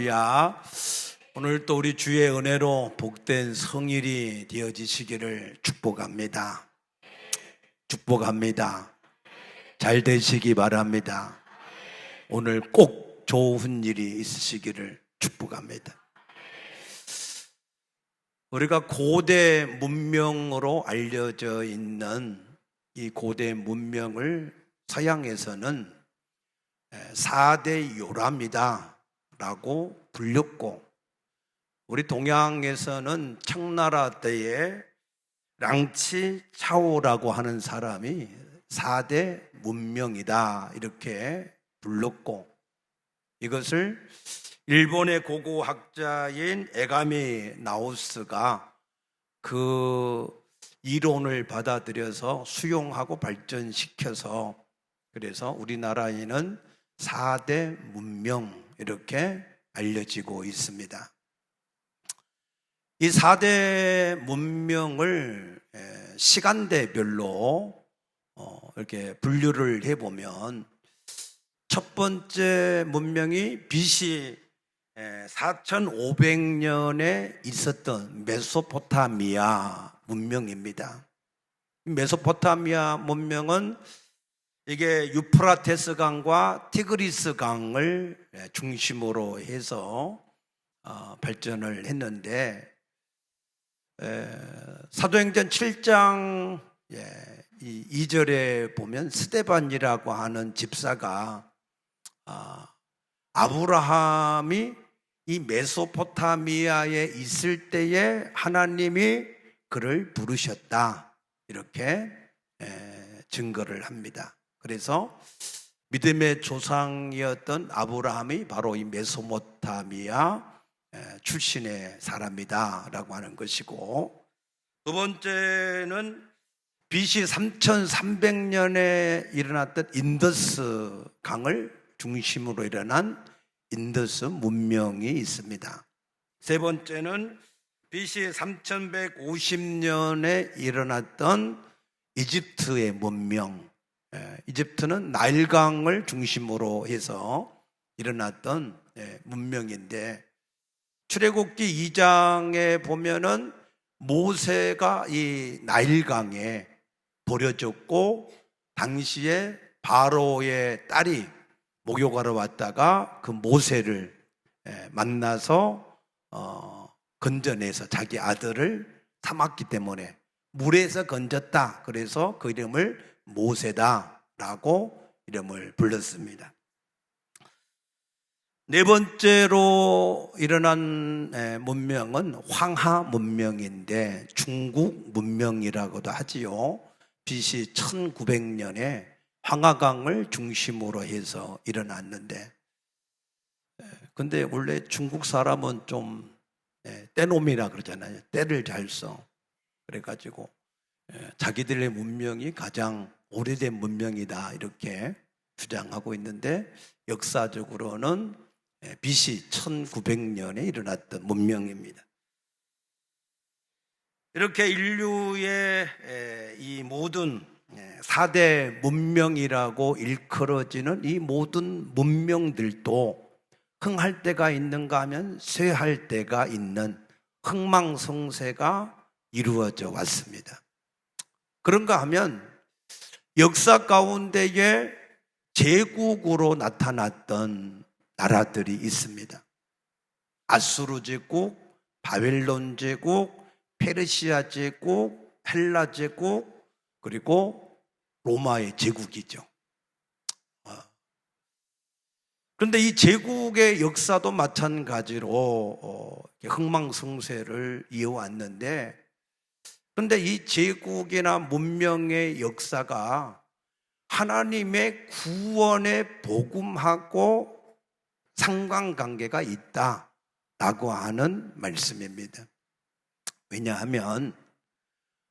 할렐루야. 오늘 또 우리 주의 은혜로 복된 성일이 되어지시기를 축복합니다. 축복합니다. 잘 되시기 바랍니다. 오늘 꼭 좋은 일이 있으시기를 축복합니다. 우리가 고대 문명으로 알려져 있는 이 고대 문명을 서양에서는 4대 요람이다 라고 불렸고, 우리 동양에서는 청나라 때에 랑치 차오라고 하는 사람이 4대 문명이다 이렇게 불렀고, 이것을 일본의 고고학자인 에가미 나오스가 그 이론을 받아들여서 수용하고 발전시켜서, 그래서 우리나라에는 4대 문명 이렇게 알려지고 있습니다. 이 4대 문명을 시간대별로 이렇게 분류를 해보면, 첫 번째 문명이 BC 4500년에 있었던 메소포타미아 문명입니다. 메소포타미아 문명은 이게 유프라테스 강과 티그리스 강을 중심으로 해서 발전을 했는데, 사도행전 7장 2절에 보면 스데반이라고 하는 집사가 아브라함이 이 메소포타미아에 있을 때에 하나님이 그를 부르셨다 이렇게 증거를 합니다. 그래서 믿음의 조상이었던 아브라함이 바로 이 메소포타미아 출신의 사람이다 라고 하는 것이고, 두 번째는 BC 3300년에 일어났던 인더스 강을 중심으로 일어난 인더스 문명이 있습니다. 세 번째는 BC 3150년에 일어났던 이집트의 문명, 이집트는 나일강을 중심으로 해서 일어났던 문명인데, 출애굽기 2장에 보면은 모세가 이 나일강에 버려졌고, 당시에 바로의 딸이 목욕하러 왔다가 그 모세를 만나서 건져내서 자기 아들을 삼았기 때문에 물에서 건졌다. 그래서 그 이름을 모세다 라고 이름을 불렀습니다. 네 번째로 일어난 문명은 황하 문명인데 중국 문명이라고도 하지요. BC 1900년에 황하강을 중심으로 해서 일어났는데, 근데 원래 중국 사람은 좀 때놈이라 그러잖아요. 때를 잘 써. 그래가지고 자기들의 문명이 가장 오래된 문명이다 이렇게 주장하고 있는데, 역사적으로는 BC 1900년에 일어났던 문명입니다. 이렇게 인류의 이 모든 4대 문명이라고 일컬어지는 이 모든 문명들도 흥할 때가 있는가 하면 쇠할 때가 있는 흥망성쇠가 이루어져 왔습니다. 그런가 하면 역사 가운데에 제국으로 나타났던 나라들이 있습니다. 아수르 제국, 바벨론 제국, 페르시아 제국, 헬라 제국, 그리고 로마의 제국이죠. 그런데 이 제국의 역사도 마찬가지로 흥망성쇠를 이어왔는데, 그런데 이 제국이나 문명의 역사가 하나님의 구원의 복음하고 상관관계가 있다라고 하는 말씀입니다. 왜냐하면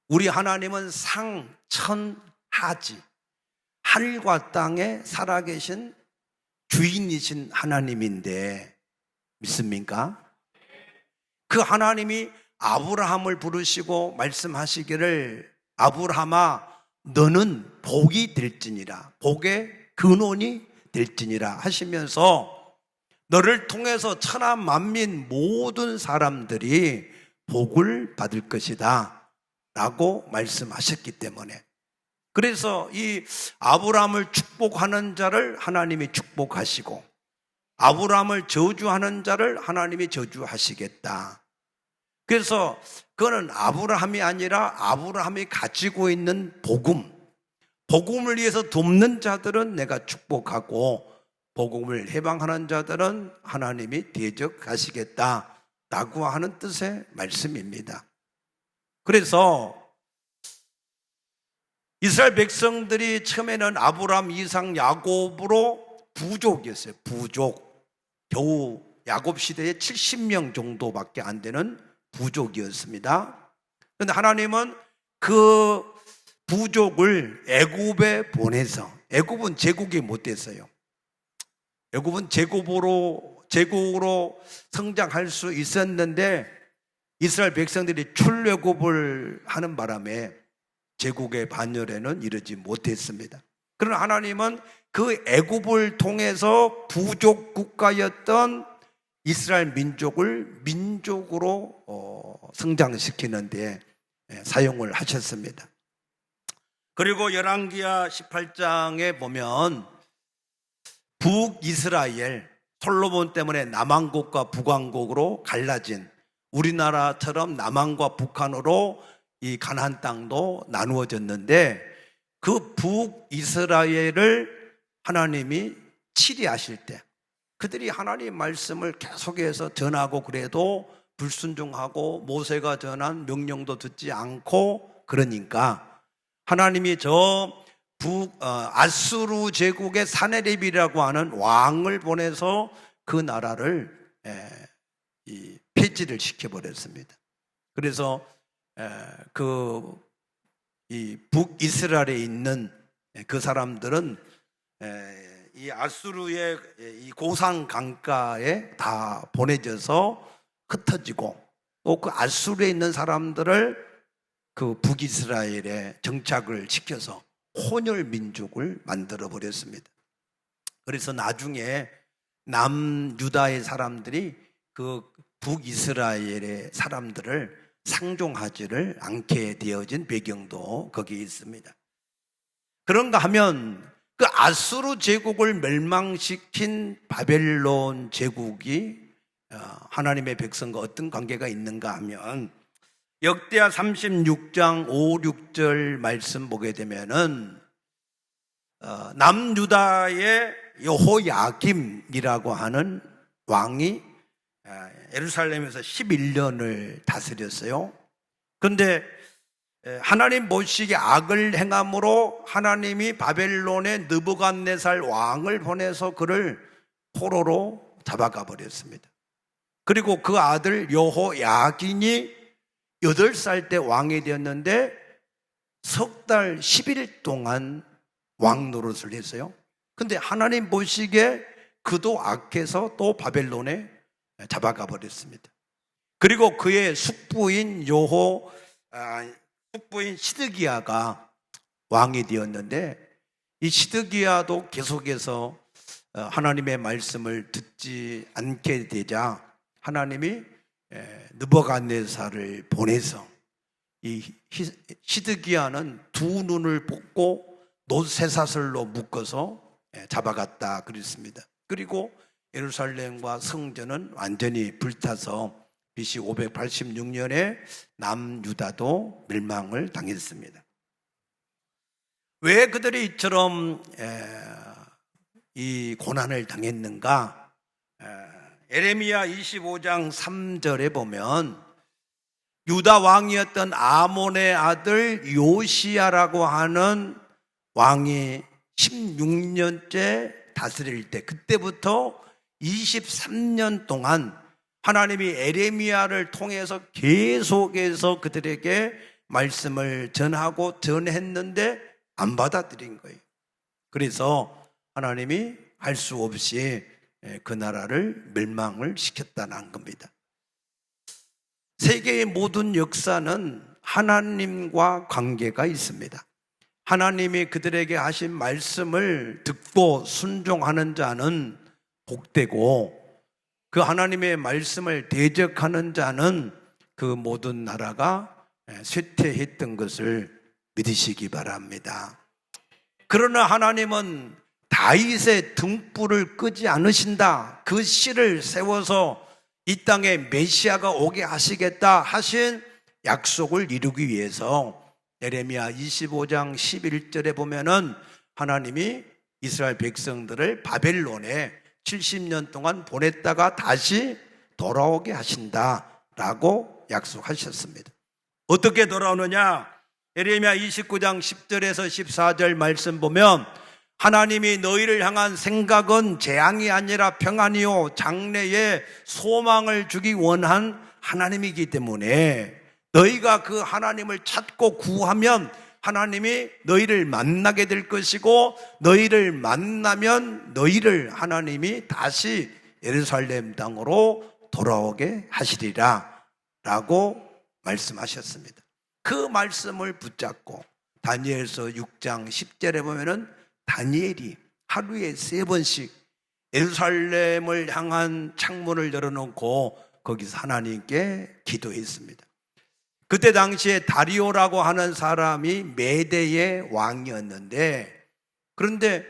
우리 하나님은 상천하지, 하늘과 땅에 살아계신 주인이신 하나님인데 믿습니까? 그 하나님이 아브라함을 부르시고 말씀하시기를 아브라함아 너는 복이 될지니라, 복의 근원이 될지니라 하시면서 너를 통해서 천하 만민 모든 사람들이 복을 받을 것이다 라고 말씀하셨기 때문에, 그래서 이 아브라함을 축복하는 자를 하나님이 축복하시고 아브라함을 저주하는 자를 하나님이 저주하시겠다. 그래서 그거는 아브라함이 아니라 아브라함이 가지고 있는 복음을 위해서 돕는 자들은 내가 축복하고 복음을 해방하는 자들은 하나님이 대적하시겠다라고 하는 뜻의 말씀입니다. 그래서 이스라엘 백성들이 처음에는 아브라함, 이삭, 야곱으로 부족이었어요. 부족. 겨우 야곱 시대에 70명 정도밖에 안 되는 부족이었습니다. 그런데 하나님은 그 부족을 애굽에 보내서, 애굽은 제국이 못 됐어요. 애굽은 제국으로 성장할 수 있었는데 이스라엘 백성들이 출애굽을 하는 바람에 제국의 반열에는 이르지 못했습니다. 그러나 하나님은 그 애굽을 통해서 부족 국가였던 이스라엘 민족을 민족으로 성장시키는 데 사용을 하셨습니다. 그리고 열왕기하 18장에 보면 북이스라엘, 솔로몬 때문에 남왕국과 북왕국으로 갈라진, 우리나라처럼 남한과 북한으로 이 가나안 땅도 나누어졌는데 그 북이스라엘을 하나님이 치리하실 때 그들이 하나님의 말씀을 계속해서 전하고 그래도 불순종하고 모세가 전한 명령도 듣지 않고 그러니까 하나님이 아수르 제국의 사네립이라고 하는 왕을 보내서 그 나라를 폐지를 시켜버렸습니다. 그래서 이 북이스라엘에 있는 그 사람들은 이 아수르의 이 고상 강가에 다 보내져서 흩어지고 또 그 아수르에 있는 사람들을 그 북이스라엘에 정착을 시켜서 혼혈 민족을 만들어 버렸습니다. 그래서 나중에 남유다의 사람들이 그 북이스라엘의 사람들을 상종하지를 않게 되어진 배경도 거기에 있습니다. 그런가 하면 그 아수르 제국을 멸망시킨 바벨론 제국이 하나님의 백성과 어떤 관계가 있는가 하면 역대하 36장 5, 6절 말씀 보게 되면은 남유다의 여호야김이라고 하는 왕이 예루살렘에서 11년을 다스렸어요. 그런데 하나님 보시기에 악을 행함으로 하나님이 바벨론의 느부갓네살 왕을 보내서 그를 포로로 잡아가 버렸습니다. 그리고 그 아들 여호야긴이 8살 때 왕이 되었는데 석 달 10일 동안 왕 노릇을 했어요. 근데 하나님 보시기에 그도 악해서 또 바벨론에 잡아가 버렸습니다. 그리고 그의 숙부인 시드기야가 왕이 되었는데 이 시드기야도 계속해서 하나님의 말씀을 듣지 않게 되자 하나님이 느부갓네살을 보내서 이 시드기야는 두 눈을 뽑고 놋쇠사슬로 묶어서 잡아갔다 그랬습니다. 그리고 예루살렘과 성전은 완전히 불타서 BC 586년에 남유다도 멸망을 당했습니다. 왜 그들이 이처럼 이 고난을 당했는가? 에레미야 25장 3절에 보면 유다 왕이었던 아몬의 아들 요시야라고 하는 왕이 16년째 다스릴 때 그때부터 23년 동안 하나님이 에레미야를 통해서 계속해서 그들에게 말씀을 전하고 전했는데 안 받아들인 거예요. 그래서 하나님이 할 수 없이 그 나라를 멸망을 시켰다는 겁니다. 세계의 모든 역사는 하나님과 관계가 있습니다. 하나님이 그들에게 하신 말씀을 듣고 순종하는 자는 복되고 그 하나님의 말씀을 대적하는 자는 그 모든 나라가 쇠퇴했던 것을 믿으시기 바랍니다. 그러나 하나님은 다윗의 등불을 끄지 않으신다. 그 씨를 세워서 이 땅에 메시아가 오게 하시겠다 하신 약속을 이루기 위해서 예레미야 25장 11절에 보면은 하나님이 이스라엘 백성들을 바벨론에 70년 동안 보냈다가 다시 돌아오게 하신다라고 약속하셨습니다. 어떻게 돌아오느냐? 예레미야 29장 10절에서 14절 말씀 보면 하나님이 너희를 향한 생각은 재앙이 아니라 평안이요 장래에 소망을 주기 원한 하나님이기 때문에 너희가 그 하나님을 찾고 구하면 하나님이 너희를 만나게 될 것이고 너희를 만나면 너희를 하나님이 다시 예루살렘 땅으로 돌아오게 하시리라 라고 말씀하셨습니다. 그 말씀을 붙잡고 다니엘서 6장 10절에 보면은 다니엘이 하루에 3번씩 예루살렘을 향한 창문을 열어놓고 거기서 하나님께 기도했습니다. 그때 당시에 다리오라고 하는 사람이 메대의 왕이었는데 그런데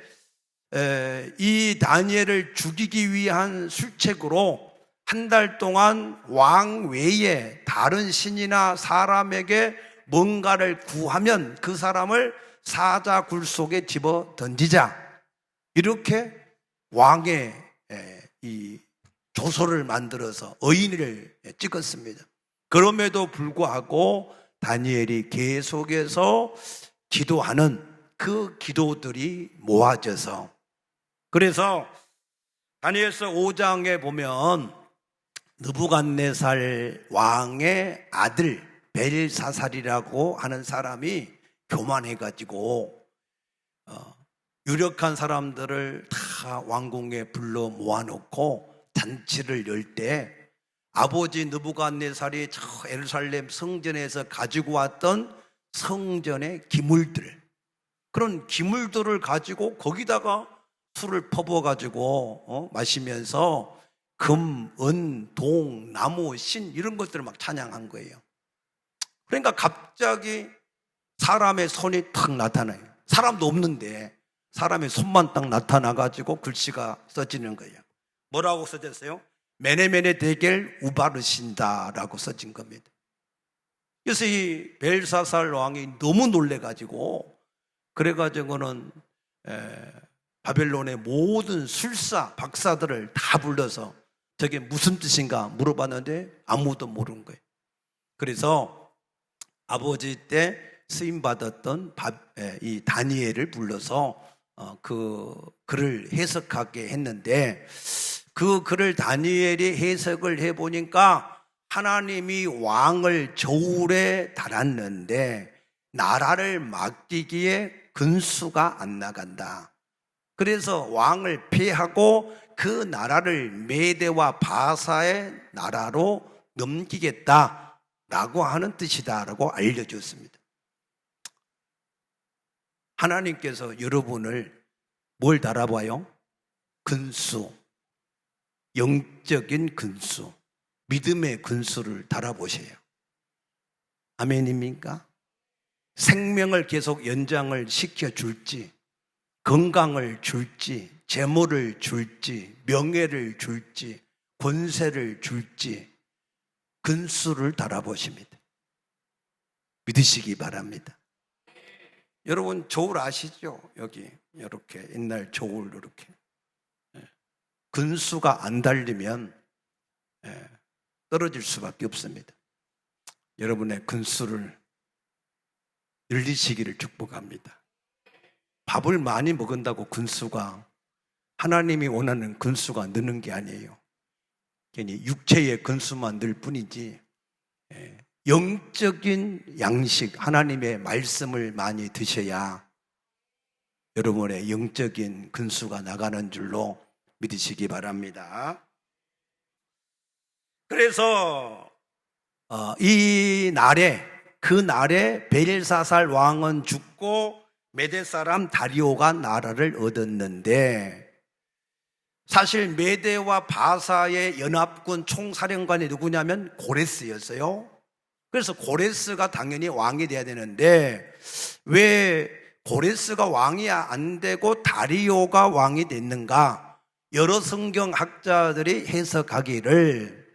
이 다니엘을 죽이기 위한 술책으로 한 달 동안 왕 외에 다른 신이나 사람에게 뭔가를 구하면 그 사람을 사자굴 속에 집어 던지자 이렇게 왕의 이 조서를 만들어서 의인을 찍었습니다. 그럼에도 불구하고 다니엘이 계속해서 기도하는 그 기도들이 모아져서 그래서 다니엘서 5장에 보면 느부갓네살 왕의 아들 벨사살이라고 하는 사람이 교만해가지고 유력한 사람들을 다 왕궁에 불러 모아놓고 잔치를 열 때 아버지 느부갓네살이 저 예루살렘 성전에서 가지고 왔던 성전의 기물들 그런 기물들을 가지고 거기다가 술을 퍼부어가지고 마시면서 금, 은, 동, 나무, 신 이런 것들을 막 찬양한 거예요. 그러니까 갑자기 사람의 손이 탁 나타나요. 사람도 없는데 사람의 손만 딱 나타나가지고 글씨가 써지는 거예요. 뭐라고 써졌어요? 메네메네 데겔 우바르신다라고 써진 겁니다. 그래서 이 벨사살 왕이 너무 놀래가지고 그래가지고는 바벨론의 모든 술사, 박사들을 다 불러서 저게 무슨 뜻인가 물어봤는데 아무도 모르는 거예요. 그래서 아버지 때 쓰임받았던 이 다니엘을 불러서 그 글을 해석하게 했는데 그 글을 다니엘이 해석을 해보니까 하나님이 왕을 저울에 달았는데 나라를 맡기기에 근수가 안 나간다. 그래서 왕을 폐하고 그 나라를 메대와 바사의 나라로 넘기겠다라고 하는 뜻이다라고 알려줬습니다. 하나님께서 여러분을 뭘 달아봐요? 근수, 영적인 근수, 믿음의 근수를 달아보세요. 아멘입니까? 생명을 계속 연장을 시켜줄지, 건강을 줄지, 재물을 줄지, 명예를 줄지, 권세를 줄지 근수를 달아보십니다. 믿으시기 바랍니다. 여러분 저울 아시죠? 여기 이렇게 옛날 저울 이렇게 근수가 안 달리면 떨어질 수밖에 없습니다. 여러분의 근수를 늘리시기를 축복합니다. 밥을 많이 먹은다고 근수가 하나님이 원하는 근수가 느는 게 아니에요. 괜히 육체의 근수만 늘 뿐이지 영적인 양식 하나님의 말씀을 많이 드셔야 여러분의 영적인 근수가 나가는 줄로 믿으시기 바랍니다. 그래서 이 날에 그 날에 벨사살 왕은 죽고 메대 사람 다리오가 나라를 얻었는데 사실 메대와 바사의 연합군 총사령관이 누구냐면 고레스였어요. 그래서 고레스가 당연히 왕이 돼야 되는데 왜 고레스가 왕이 안 되고 다리오가 왕이 됐는가? 여러 성경학자들이 해석하기를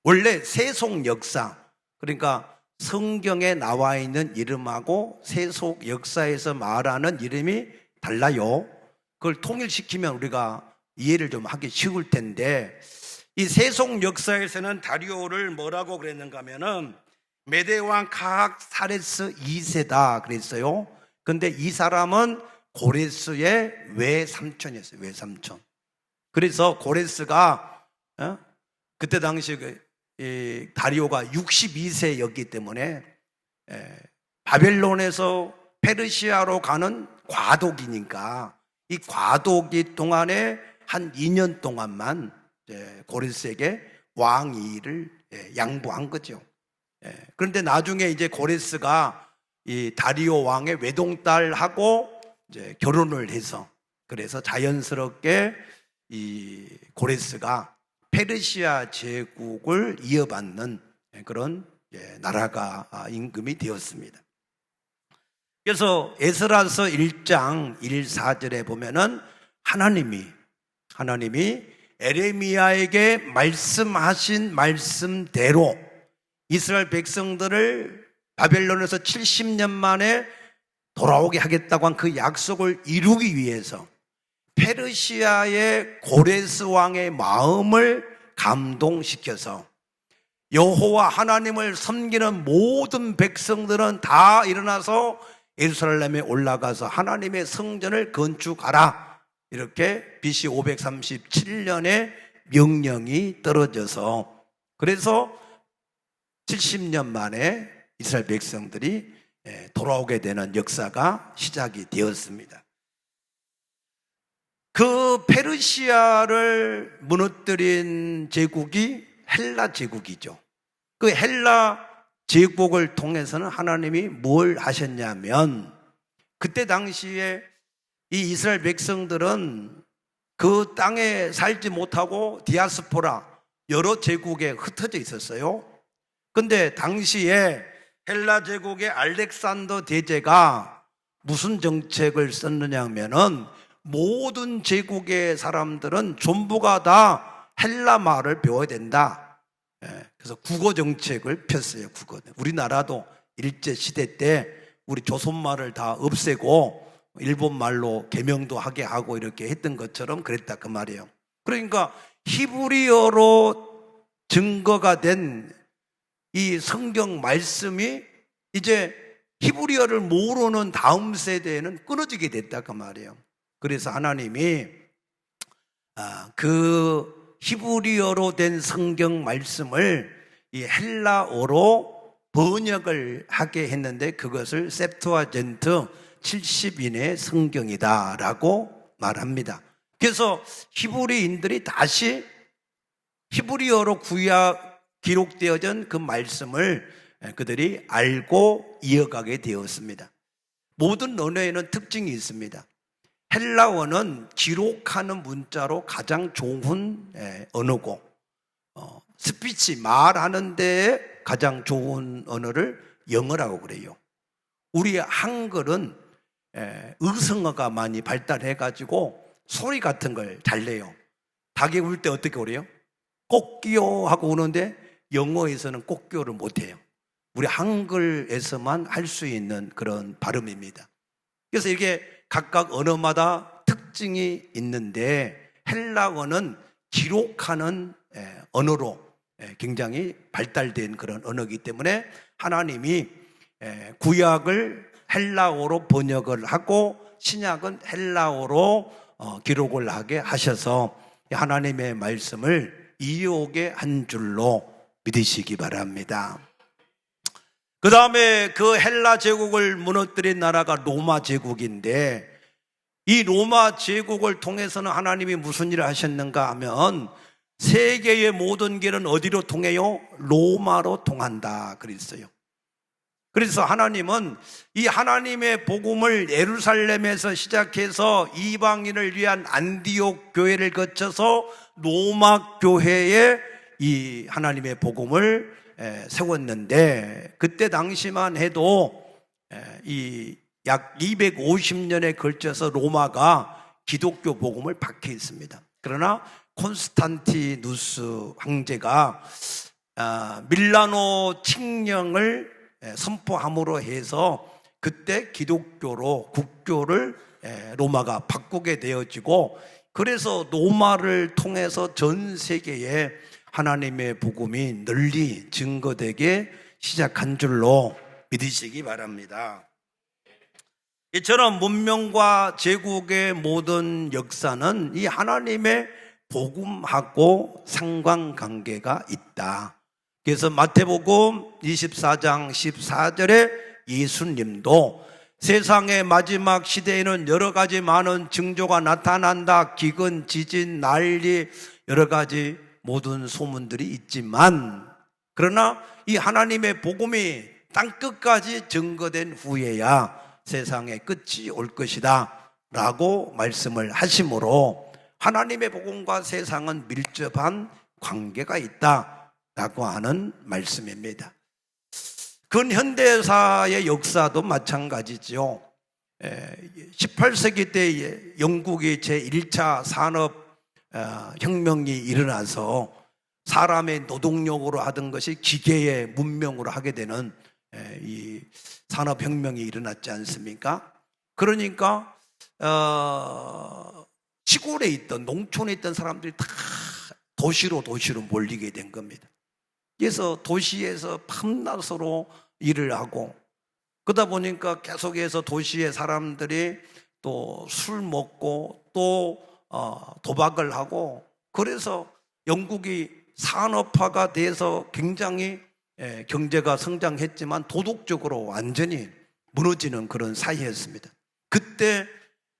원래 세속 역사, 그러니까 성경에 나와 있는 이름하고 세속 역사에서 말하는 이름이 달라요. 그걸 통일시키면 우리가 이해를 좀 하기 쉬울 텐데, 이 세속 역사에서는 다리오를 뭐라고 그랬는가 하면은 메대왕 카학사레스 2세다 그랬어요. 근데 이 사람은 고레스의 외삼촌이었어요. 외삼촌. 그래서 고레스가 그때 당시 다리오가 62세였기 때문에 바벨론에서 페르시아로 가는 과도기니까 이 과도기 동안에 한 2년 동안만 고레스에게 왕위를 양보한 거죠. 그런데 나중에 이제 고레스가 이 다리오 왕의 외동딸하고 이제 결혼을 해서, 그래서 자연스럽게 이 고레스가 페르시아 제국을 이어받는 그런 나라가 임금이 되었습니다. 그래서 에스라서 1장 1, 4절에 보면은 하나님이 에레미야에게 말씀하신 말씀대로 이스라엘 백성들을 바벨론에서 70년 만에 돌아오게 하겠다고 한 그 약속을 이루기 위해서 페르시아의 고레스 왕의 마음을 감동시켜서 여호와 하나님을 섬기는 모든 백성들은 다 일어나서 예루살렘에 올라가서 하나님의 성전을 건축하라, 이렇게 BC 537년에 명령이 떨어져서, 그래서 70년 만에 이스라엘 백성들이 돌아오게 되는 역사가 시작이 되었습니다. 그 페르시아를 무너뜨린 제국이 헬라 제국이죠. 그 헬라 제국을 통해서는 하나님이 뭘 하셨냐면, 그때 당시에 이 이스라엘 백성들은 그 땅에 살지 못하고 디아스포라 여러 제국에 흩어져 있었어요. 근데 당시에 헬라 제국의 알렉산더 대제가 무슨 정책을 썼느냐 하면은 모든 제국의 사람들은 전부가 다 헬라 말을 배워야 된다. 그래서 국어 정책을 폈어요. 국어. 우리나라도 일제 시대 때 우리 조선말을 다 없애고 일본 말로 개명도 하게 하고 이렇게 했던 것처럼 그랬다 그 말이에요. 그러니까 히브리어로 증거가 된 이 성경 말씀이 이제 히브리어를 모르는 다음 세대에는 끊어지게 됐다 그 말이에요. 그래서 하나님이 그 히브리어로 된 성경 말씀을 이 헬라어로 번역을 하게 했는데, 그것을 septuagin트 70인의 성경이다라고 말합니다. 그래서 히브리인들이 다시 히브리어로 기록되어진 그 말씀을 그들이 알고 이어가게 되었습니다. 모든 언어에는 특징이 있습니다. 헬라어는 기록하는 문자로 가장 좋은 언어고, 스피치, 말하는 데에 가장 좋은 언어를 영어라고 그래요. 우리 한글은 의성어가 많이 발달해가지고 소리 같은 걸 잘 내요. 닭이 울 때 어떻게 울어요? 꼭끼요 하고 우는데 영어에서는 꼭끼요를 못해요. 우리 한글에서만 할 수 있는 그런 발음입니다. 그래서 이게 각각 언어마다 특징이 있는데, 헬라어는 기록하는 언어로 굉장히 발달된 그런 언어이기 때문에 하나님이 구약을 헬라어로 번역을 하고 신약은 헬라어로 기록을 하게 하셔서 하나님의 말씀을 이어오게 한 줄로 믿으시기 바랍니다. 그 다음에 그 헬라 제국을 무너뜨린 나라가 로마 제국인데, 이 로마 제국을 통해서는 하나님이 무슨 일을 하셨는가 하면 세계의 모든 길은 어디로 통해요? 로마로 통한다 그랬어요. 그래서 하나님은 이 하나님의 복음을 예루살렘에서 시작해서 이방인을 위한 안디옥 교회를 거쳐서 로마 교회에 이 하나님의 복음을 세웠는데, 그때 당시만 해도 이 약 250년에 걸쳐서 로마가 기독교 복음을 박해했습니다. 그러나 콘스탄티누스 황제가 밀라노 칙령을 선포함으로 해서 그때 기독교로 국교를 로마가 바꾸게 되어지고, 그래서 로마를 통해서 전 세계에 하나님의 복음이 널리 증거되게 시작한 줄로 믿으시기 바랍니다. 이처럼 문명과 제국의 모든 역사는 이 하나님의 복음하고 상관관계가 있다. 그래서 마태복음 24장 14절에 예수님도 세상의 마지막 시대에는 여러 가지 많은 징조가 나타난다. 기근, 지진, 난리, 여러 가지 모든 소문들이 있지만, 그러나 이 하나님의 복음이 땅끝까지 증거된 후에야 세상의 끝이 올 것이다 라고 말씀을 하심으로, 하나님의 복음과 세상은 밀접한 관계가 있다 라고 하는 말씀입니다. 근현대사의 역사도 마찬가지죠. 18세기 때 영국이 제1차 산업혁명이 일어나서 사람의 노동력으로 하던 것이 기계의 문명으로 하게 되는 이 산업혁명이 일어났지 않습니까? 그러니까 시골에 있던, 농촌에 있던 사람들이 다 도시로 몰리게 된 겁니다. 그래서 도시에서 밤낮으로 일을 하고, 그러다 보니까 계속해서 도시의 사람들이 또 술 먹고 또 도박을 하고, 그래서 영국이 산업화가 돼서 굉장히 경제가 성장했지만 도덕적으로 완전히 무너지는 그런 사이였습니다. 그때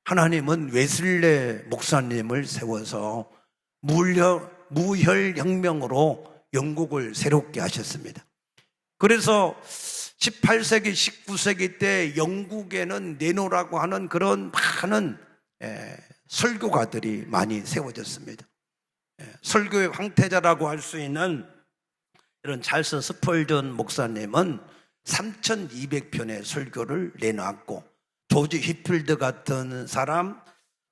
하나님은 웨슬레 목사님을 세워서 무혈혁명으로 영국을 새롭게 하셨습니다. 그래서 18세기, 19세기 때 영국에는 네노라고 하는 그런 많은 설교가들이 많이 세워졌습니다. 설교의 황태자라고 할 수 있는 이런 찰스 스펄전 목사님은 3200편의 설교를 내놨고, 조지 휘필드 같은 사람,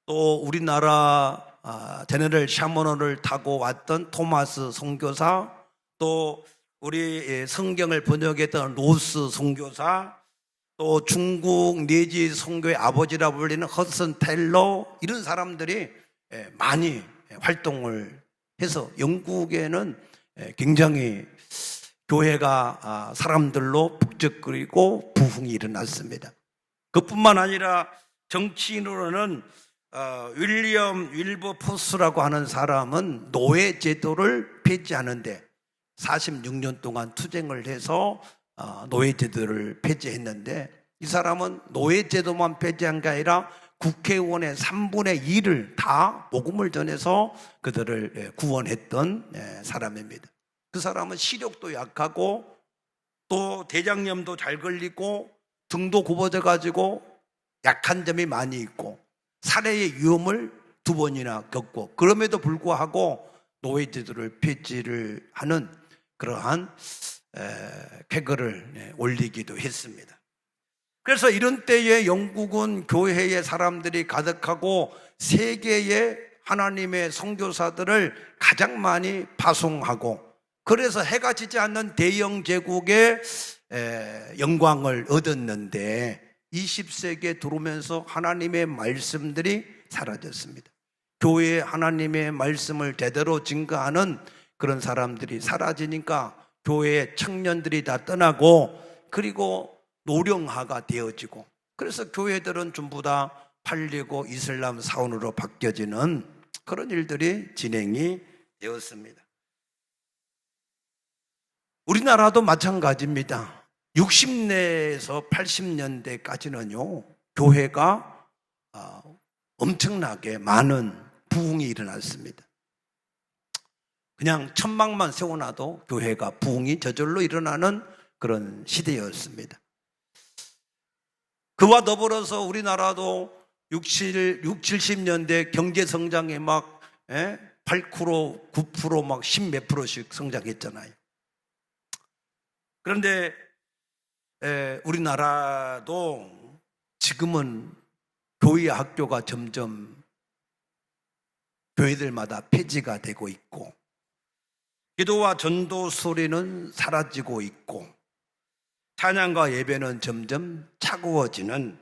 또 우리나라 제너럴 샤머너를 타고 왔던 토마스 선교사, 또 우리 성경을 번역했던 로스 선교사, 또 중국 내지 선교의 아버지라 불리는 허슨 텔러, 이런 사람들이 많이 활동을 해서 영국에는 굉장히 교회가 사람들로 북적거리고 부흥이 일어났습니다. 그뿐만 아니라 정치인으로는 윌리엄 윌버포스라고 하는 사람은 노예 제도를 폐지하는데 46년 동안 투쟁을 해서 노예 제도를 폐지했는데, 이 사람은 노예 제도만 폐지한 게 아니라 국회의원의 3분의 2를 다 복음을 전해서 그들을 구원했던 사람입니다. 그 사람은 시력도 약하고 또 대장염도 잘 걸리고 등도 굽어져 가지고 약한 점이 많이 있고 살해의 위험을 2번이나 겪고, 그럼에도 불구하고 노예제도를 폐지를 하는 그러한 쾌거를 올리기도 했습니다. 그래서 이런 때에 영국은 교회의 사람들이 가득하고 세계의 하나님의 선교사들을 가장 많이 파송하고, 그래서 해가 지지 않는 대영 제국의 영광을 얻었는데 20세기에 들어오면서 하나님의 말씀들이 사라졌습니다. 교회에 하나님의 말씀을 제대로 증거하는 그런 사람들이 사라지니까 교회의 청년들이 다 떠나고, 그리고 노령화가 되어지고, 그래서 교회들은 전부 다 팔리고 이슬람 사원으로 바뀌어지는 그런 일들이 진행이 되었습니다. 우리나라도 마찬가지입니다. 60년대에서 80년대까지는요 교회가 엄청나게 많은 부흥이 일어났습니다. 그냥 천막만 세워놔도 교회가 부흥이 저절로 일어나는 그런 시대였습니다. 그와 더불어서 우리나라도 70년대 경제 성장에 막 8%, 9%, 막 10몇 %씩 성장했잖아요. 그런데 우리나라도 지금은 교회 학교가 점점 교회들마다 폐지가 되고 있고, 기도와 전도 소리는 사라지고 있고, 찬양과 예배는 점점 차가워지는,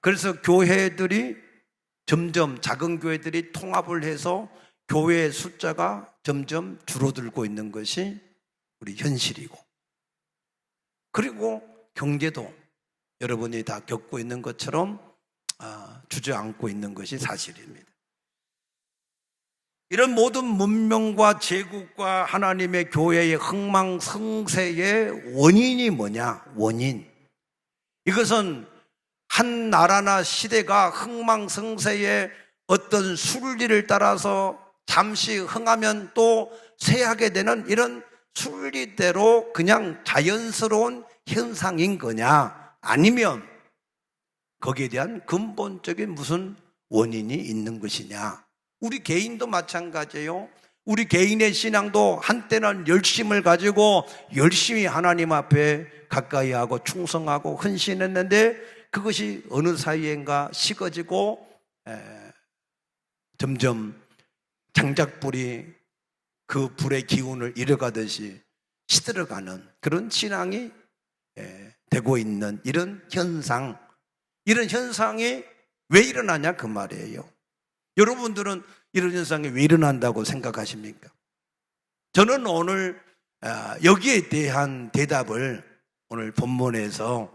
그래서 교회들이 점점 작은 교회들이 통합을 해서 교회의 숫자가 점점 줄어들고 있는 것이 우리 현실이고, 그리고 경제도 여러분이 다 겪고 있는 것처럼 주저앉고 있는 것이 사실입니다. 이런 모든 문명과 제국과 하나님의 교회의 흥망성쇠의 원인이 뭐냐? 원인. 이것은 한 나라나 시대가 흥망성쇠의 어떤 순리를 따라서 잠시 흥하면 또 쇠하게 되는 이런 순리대로 그냥 자연스러운 현상인 거냐? 아니면 거기에 대한 근본적인 무슨 원인이 있는 것이냐? 우리 개인도 마찬가지예요. 우리 개인의 신앙도 한때는 열심을 가지고 열심히 하나님 앞에 가까이 하고 충성하고 헌신했는데 그것이 어느 사이엔가 식어지고 점점 장작불이 그 불의 기운을 잃어가듯이 시들어가는 그런 신앙이 되고 있는 이런 현상, 이런 현상이 왜 일어나냐 그 말이에요. 여러분들은 이런 현상이 왜 일어난다고 생각하십니까? 저는 오늘 여기에 대한 대답을 오늘 본문에서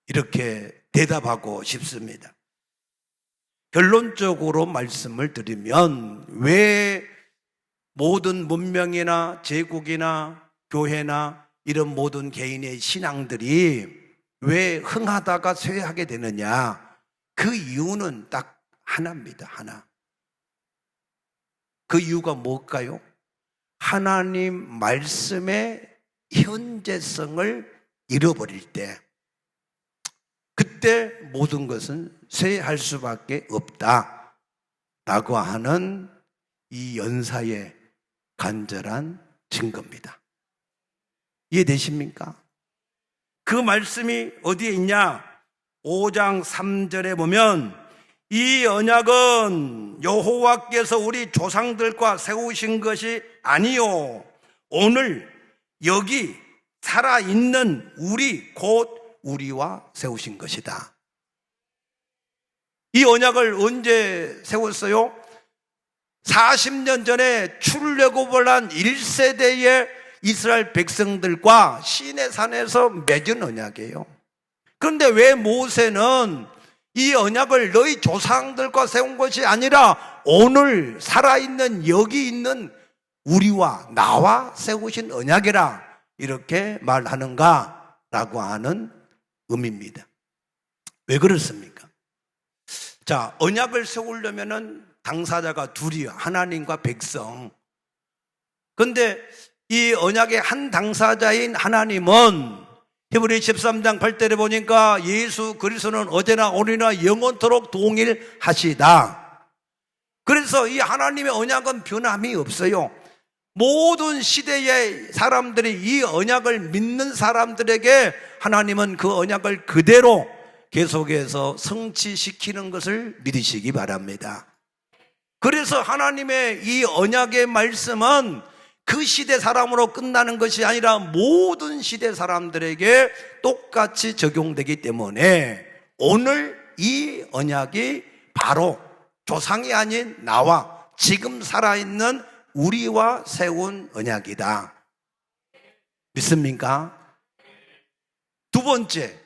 이렇게 대답하고 싶습니다. 결론적으로 말씀을 드리면 왜 모든 문명이나 제국이나 교회나 이런 모든 개인의 신앙들이 왜 흥하다가 쇠하게 되느냐? 그 이유는 딱 하나입니다. 하나. 그 이유가 뭘까요? 하나님 말씀의 현재성을 잃어버릴 때, 그때 모든 것은 쇠할 수밖에 없다라고 하는 이 연사의 간절한 증거입니다. 이해되십니까? 그 말씀이 어디에 있냐? 5장 3절에 보면 이 언약은 여호와께서 우리 조상들과 세우신 것이 아니요 오늘 여기 살아있는 우리 곧 우리와 세우신 것이다. 이 언약을 언제 세웠어요? 40년 전에 출애굽을 한 1세대의 이스라엘 백성들과 시내산에서 맺은 언약이에요. 그런데 왜 모세는 이 언약을 너희 조상들과 세운 것이 아니라 오늘 살아있는 여기 있는 우리와 나와 세우신 언약이라 이렇게 말하는가라고 하는 의미입니다. 왜 그렇습니까? 자, 언약을 세우려면은 당사자가 둘이요. 하나님과 백성. 그런데 이 언약의 한 당사자인 하나님은 히브리 13장 8절에 보니까 예수 그리스도는 어제나 오늘이나 영원토록 동일하시다. 그래서 이 하나님의 언약은 변함이 없어요. 모든 시대의 사람들이 이 언약을 믿는 사람들에게 하나님은 그 언약을 그대로 계속해서 성취시키는 것을 믿으시기 바랍니다. 그래서 하나님의 이 언약의 말씀은 그 시대 사람으로 끝나는 것이 아니라 모든 시대 사람들에게 똑같이 적용되기 때문에 오늘 이 언약이 바로 조상이 아닌 나와 지금 살아있는 우리와 세운 언약이다. 믿습니까? 두 번째,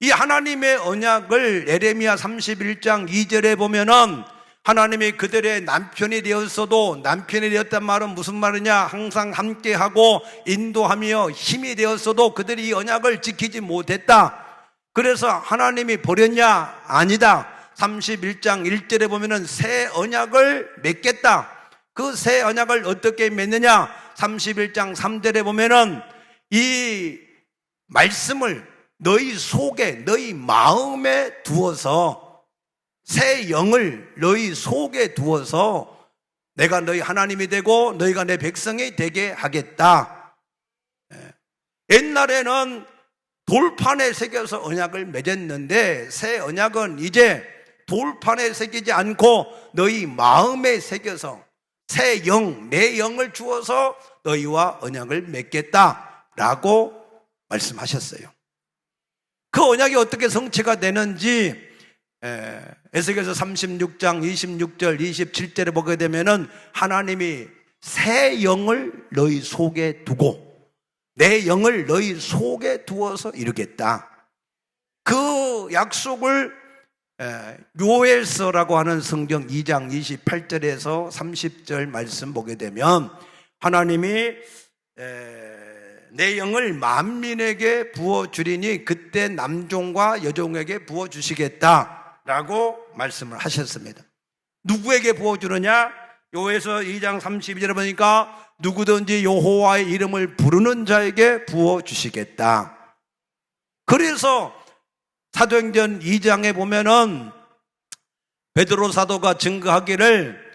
이 하나님의 언약을 예레미야 31장 2절에 보면은 하나님이 그들의 남편이 되었어도, 남편이 되었단 말은 무슨 말이냐? 항상 함께하고 인도하며 힘이 되었어도 그들이 이 언약을 지키지 못했다. 그래서 하나님이 버렸냐? 아니다. 31장 1절에 보면은 새 언약을 맺겠다. 그 새 언약을 어떻게 맺느냐? 31장 3절에 보면은 이 말씀을 너희 속에, 너희 마음에 두어서, 새 영을 너희 속에 두어서 내가 너희 하나님이 되고 너희가 내 백성이 되게 하겠다. 옛날에는 돌판에 새겨서 언약을 맺었는데 새 언약은 이제 돌판에 새기지 않고 너희 마음에 새겨서 새 영, 내 영을 주어서 너희와 언약을 맺겠다라고 말씀하셨어요. 그 언약이 어떻게 성취가 되는지 에스겔서 36장 26절 27절에 보게 되면은 하나님이 새 영을 너희 속에 두고 내 영을 너희 속에 두어서 이루겠다. 그 약속을 요엘서라고 하는 성경 2장 28절에서 30절 말씀 보게 되면 하나님이 내 영을 만민에게 부어주리니 그때 남종과 여종에게 부어주시겠다라고 말씀을 하셨습니다. 누구에게 부어주느냐? 요에서 2장 32절에 보니까 누구든지 여호와의 이름을 부르는 자에게 부어주시겠다. 그래서 사도행전 2장에 보면은 베드로 사도가 증거하기를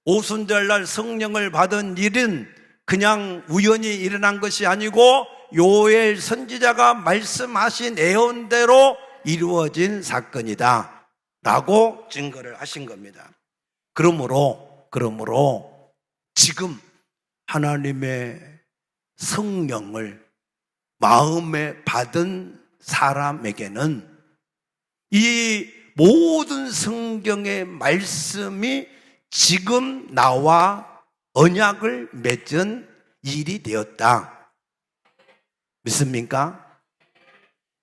오순절날 성령을 받은 일은 그냥 우연히 일어난 것이 아니고 요엘 선지자가 말씀하신 예언대로 이루어진 사건이다 라고 증거를 하신 겁니다. 그러므로 지금 하나님의 성령을 마음에 받은 사람에게는 이 모든 성경의 말씀이 지금 나와 언약을 맺은 일이 되었다. 믿습니까?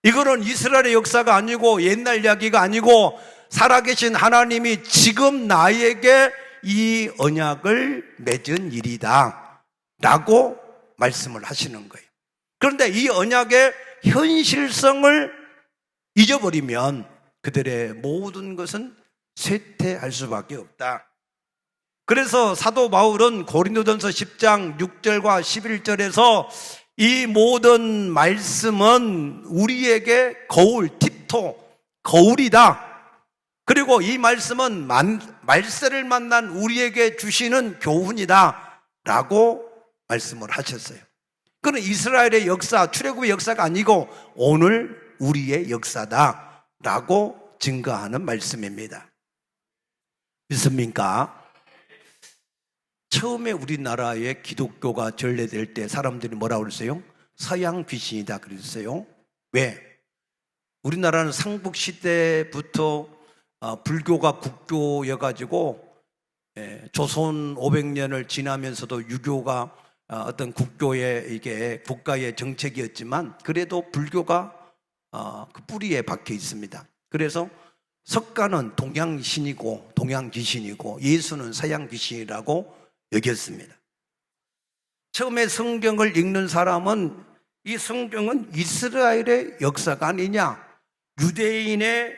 이거는 이스라엘의 역사가 아니고 옛날 이야기가 아니고 살아계신 하나님이 지금 나에게 이 언약을 맺은 일이다 라고 말씀을 하시는 거예요. 그런데 이 언약의 현실성을 잊어버리면 그들의 모든 것은 쇠퇴할 수밖에 없다. 그래서 사도 바울은 고린도전서 10장 6절과 11절에서 이 모든 말씀은 우리에게 거울, 팁토, 거울이다. 그리고 이 말씀은 말세를 만난 우리에게 주시는 교훈이다 라고 말씀을 하셨어요. 그건 이스라엘의 역사, 출애굽의 역사가 아니고 오늘 우리의 역사다 라고 증거하는 말씀입니다. 믿습니까? 처음에 우리나라에 기독교가 전래될 때 사람들이 뭐라고 그랬어요? 서양 귀신이다 그랬어요. 왜? 우리나라는 삼국시대부터 불교가 국교여가지고 조선 500년을 지나면서도 유교가 어떤 국교의 이게 국가의 정책이었지만 그래도 불교가 그 뿌리에 박혀 있습니다. 그래서 석가는 동양 신이고 동양 귀신이고 예수는 서양 귀신이라고 여겼습니다. 처음에 성경을 읽는 사람은 이 성경은 이스라엘의 역사가 아니냐, 유대인의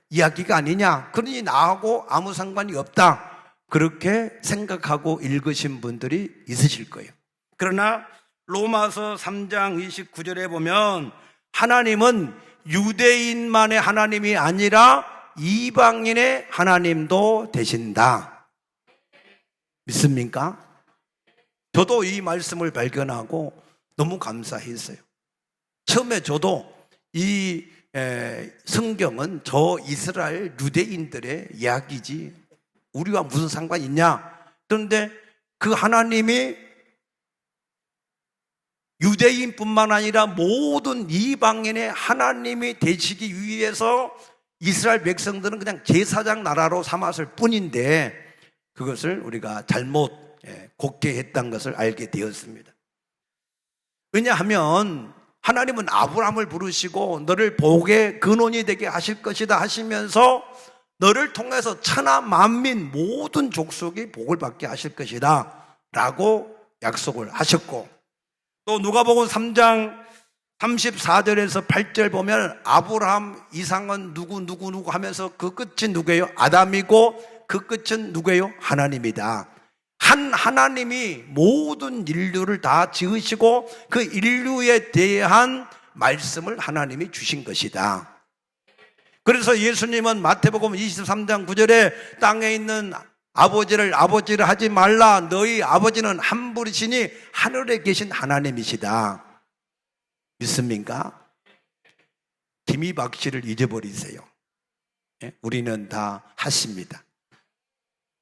이야기가 아니냐, 그러니 나하고 아무 상관이 없다, 그렇게 생각하고 읽으신 분들이 있으실 거예요. 그러나 로마서 3장 29절에 보면 하나님은 유대인만의 하나님이 아니라 이방인의 하나님도 되신다. 믿습니까? 저도 이 말씀을 발견하고 너무 감사했어요. 처음에 저도 이 성경은 저 이스라엘 유대인들의 이야기지 우리와 무슨 상관이 있냐. 그런데 그 하나님이 유대인뿐만 아니라 모든 이방인의 하나님이 되시기 위해서 이스라엘 백성들은 그냥 제사장 나라로 삼았을 뿐인데 그것을 우리가 잘못 곡해했던 것을 알게 되었습니다. 왜냐하면 하나님은 아브라함을 부르시고 너를 복의 근원이 되게 하실 것이다 하시면서 너를 통해서 천하 만민 모든 족속이 복을 받게 하실 것이다 라고 약속을 하셨고, 또 누가복음 3장 34절에서 8절 보면 아브라함 이상은 누구 하면서 그 끝이 누구예요? 아담이고 그 끝은 누구예요? 하나님이다. 한 하나님이 모든 인류를 다 지으시고 그 인류에 대한 말씀을 하나님이 주신 것이다. 그래서 예수님은 마태복음 23장 9절에 땅에 있는 아버지를 하지 말라. 너희 아버지는 한 분이시니 하늘에 계신 하나님이시다. 믿습니까? 김이박 씨를 잊어버리세요. 우리는 다 하십니다.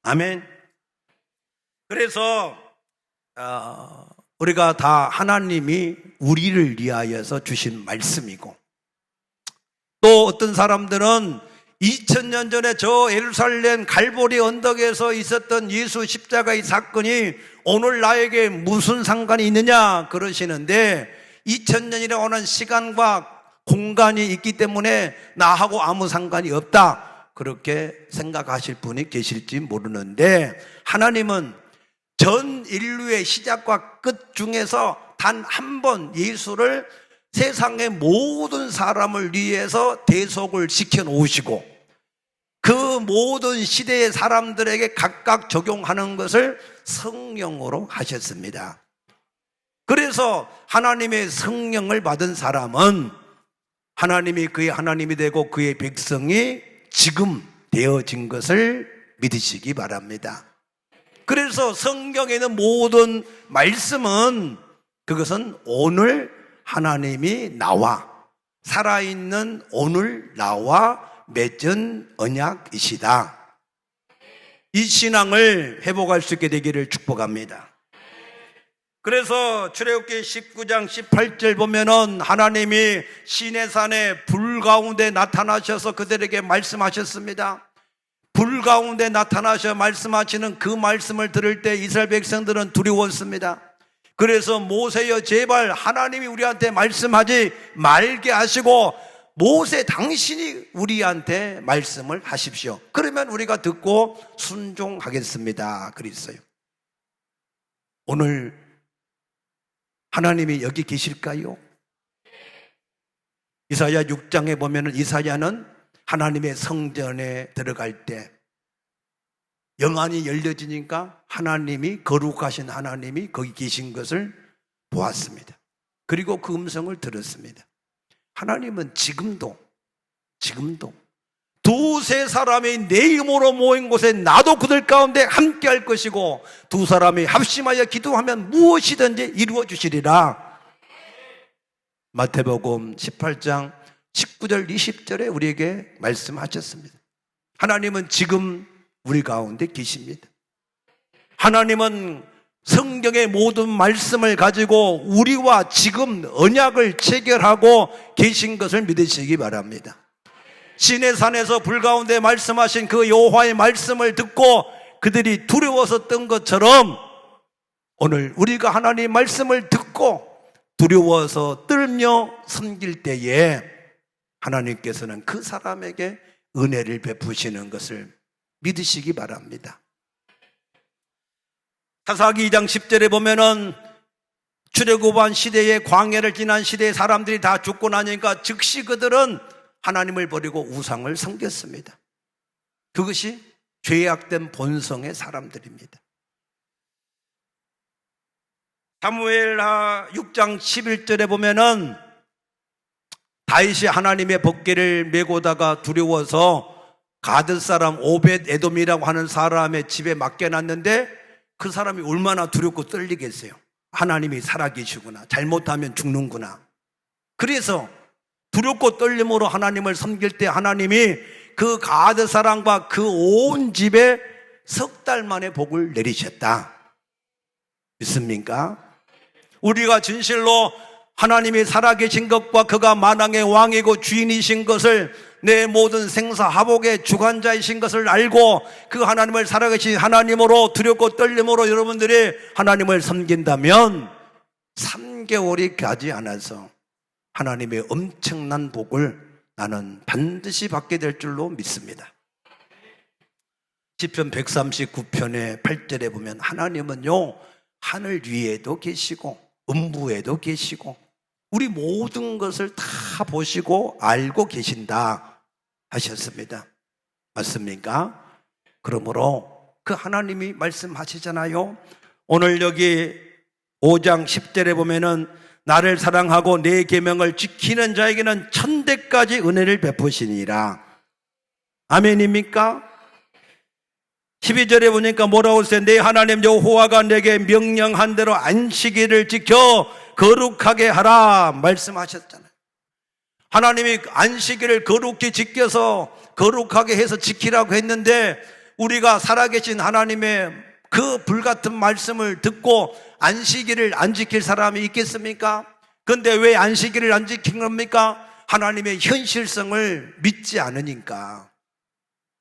아멘. 그래서 우리가 다 하나님이 우리를 위하여서 주신 말씀이고, 또 어떤 사람들은 2000년 전에 저 예루살렘 갈보리 언덕에서 있었던 예수 십자가의 사건이 오늘 나에게 무슨 상관이 있느냐 그러시는데, 2000년이라고 하는 시간과 공간이 있기 때문에 나하고 아무 상관이 없다, 그렇게 생각하실 분이 계실지 모르는데, 하나님은 전 인류의 시작과 끝 중에서 단 한 번 예수를 세상의 모든 사람을 위해서 대속을 시켜 놓으시고, 그 모든 시대의 사람들에게 각각 적용하는 것을 성령으로 하셨습니다. 그래서 하나님의 성령을 받은 사람은 하나님이 그의 하나님이 되고 그의 백성이 지금 되어진 것을 믿으시기 바랍니다. 그래서 성경에 있는 모든 말씀은, 그것은 오늘 하나님이 나와, 살아있는 오늘 나와 맺은 언약이시다. 이 신앙을 회복할 수 있게 되기를 축복합니다. 그래서 출애굽기 19장 18절 보면은 하나님이 시내산에 불 가운데 나타나셔서 그들에게 말씀하셨습니다. 불 가운데 나타나셔 말씀하시는 그 말씀을 들을 때 이스라엘 백성들은 두려웠습니다. 그래서 모세여, 제발 하나님이 우리한테 말씀하지 말게 하시고 모세 당신이 우리한테 말씀을 하십시오. 그러면 우리가 듣고 순종하겠습니다. 그랬어요. 오늘 하나님이 여기 계실까요? 이사야 6장에 보면은 이사야는 하나님의 성전에 들어갈 때 영안이 열려지니까 하나님이, 거룩하신 하나님이 거기 계신 것을 보았습니다. 그리고 그 음성을 들었습니다. 하나님은 지금도 두세 사람이 내 이름으로 모인 곳에 나도 그들 가운데 함께 할 것이고 두 사람이 합심하여 기도하면 무엇이든지 이루어 주시리라. 마태복음 18장 19절 20절에 우리에게 말씀하셨습니다. 하나님은 지금 우리 가운데 계십니다. 하나님은 성경의 모든 말씀을 가지고 우리와 지금 언약을 체결하고 계신 것을 믿으시기 바랍니다. 시내산에서 불 가운데 말씀하신 그 여호와의 말씀을 듣고 그들이 두려워서 뜬 것처럼 오늘 우리가 하나님의 말씀을 듣고 두려워서 떨며 섬길 때에 하나님께서는 그 사람에게 은혜를 베푸시는 것을 믿으시기 바랍니다. 사사기 2장 10절에 보면은 출애굽한 시대의 광야를 지난 시대의 사람들이 다 죽고 나니까 즉시 그들은 하나님을 버리고 우상을 섬겼습니다. 그것이 죄악된 본성의 사람들입니다. 사무엘하 6장 11절에 보면은 다윗이 하나님의 법궤를 메고다가 두려워서 가드 사람 오벳 에돔이라고 하는 사람의 집에 맡겨놨는데 그 사람이 얼마나 두렵고 떨리겠어요. 하나님이 살아계시구나, 잘못하면 죽는구나. 그래서 두렵고 떨림으로 하나님을 섬길 때 하나님이 그 가드 사람과 그 온 집에 석 달 만에 복을 내리셨다. 믿습니까? 우리가 진실로 하나님이 살아계신 것과 그가 만왕의 왕이고 주인이신 것을, 내 모든 생사화복의 주관자이신 것을 알고 그 하나님을 살아계신 하나님으로 두렵고 떨림으로 여러분들이 하나님을 섬긴다면 3개월이 가지 않아서 하나님의 엄청난 복을 나는 반드시 받게 될 줄로 믿습니다. 시편 139편의 8절에 보면 하나님은요, 하늘 위에도 계시고 음부에도 계시고 우리 모든 것을 다 보시고 알고 계신다 하셨습니다. 맞습니까? 그러므로 그 하나님이 말씀하시잖아요. 오늘 여기 5장 10절에 보면은 나를 사랑하고 내 계명을 지키는 자에게는 천대까지 은혜를 베푸시니라. 아멘입니까? 12절에 보니까 뭐라고 했어요? 내 하나님 여호와가 내게 명령한 대로 안식일을 지켜 거룩하게 하라 말씀하셨잖아요. 하나님이 안식일을 거룩히 지켜서 거룩하게 해서 지키라고 했는데, 우리가 살아계신 하나님의 그 불같은 말씀을 듣고 안식일을 안 지킬 사람이 있겠습니까? 그런데 왜 안식일을 안 지킨 겁니까? 하나님의 현실성을 믿지 않으니까,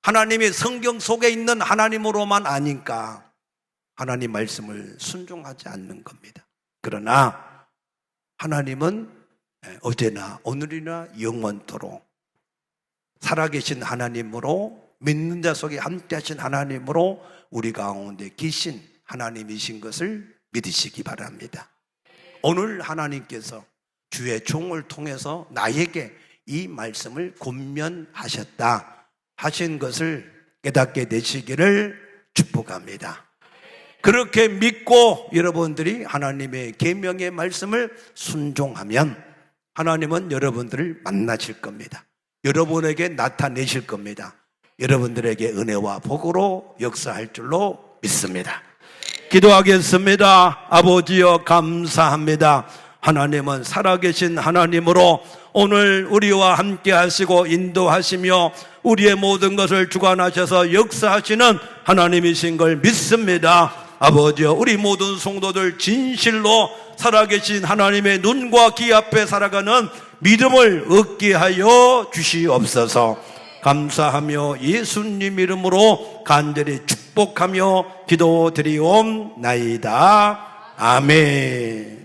하나님이 성경 속에 있는 하나님으로만 아니까 하나님 말씀을 순종하지 않는 겁니다. 그러나 하나님은 어제나 오늘이나 영원토록 살아계신 하나님으로, 믿는 자 속에 함께 하신 하나님으로 우리 가운데 계신 하나님이신 것을 믿으시기 바랍니다. 오늘 하나님께서 주의 종을 통해서 나에게 이 말씀을 권면하셨다 하신 것을 깨닫게 되시기를 축복합니다. 그렇게 믿고 여러분들이 하나님의 계명의 말씀을 순종하면 하나님은 여러분들을 만나실 겁니다. 여러분에게 나타내실 겁니다. 여러분들에게 은혜와 복으로 역사할 줄로 믿습니다. 기도하겠습니다. 아버지여 감사합니다. 하나님은 살아계신 하나님으로 오늘 우리와 함께 하시고 인도하시며 우리의 모든 것을 주관하셔서 역사하시는 하나님이신 걸 믿습니다. 아버지여, 우리 모든 성도들 진실로 살아계신 하나님의 눈과 귀 앞에 살아가는 믿음을 얻게 하여 주시옵소서. 감사하며 예수님 이름으로 간절히 축복하며 기도드리옵나이다. 아멘.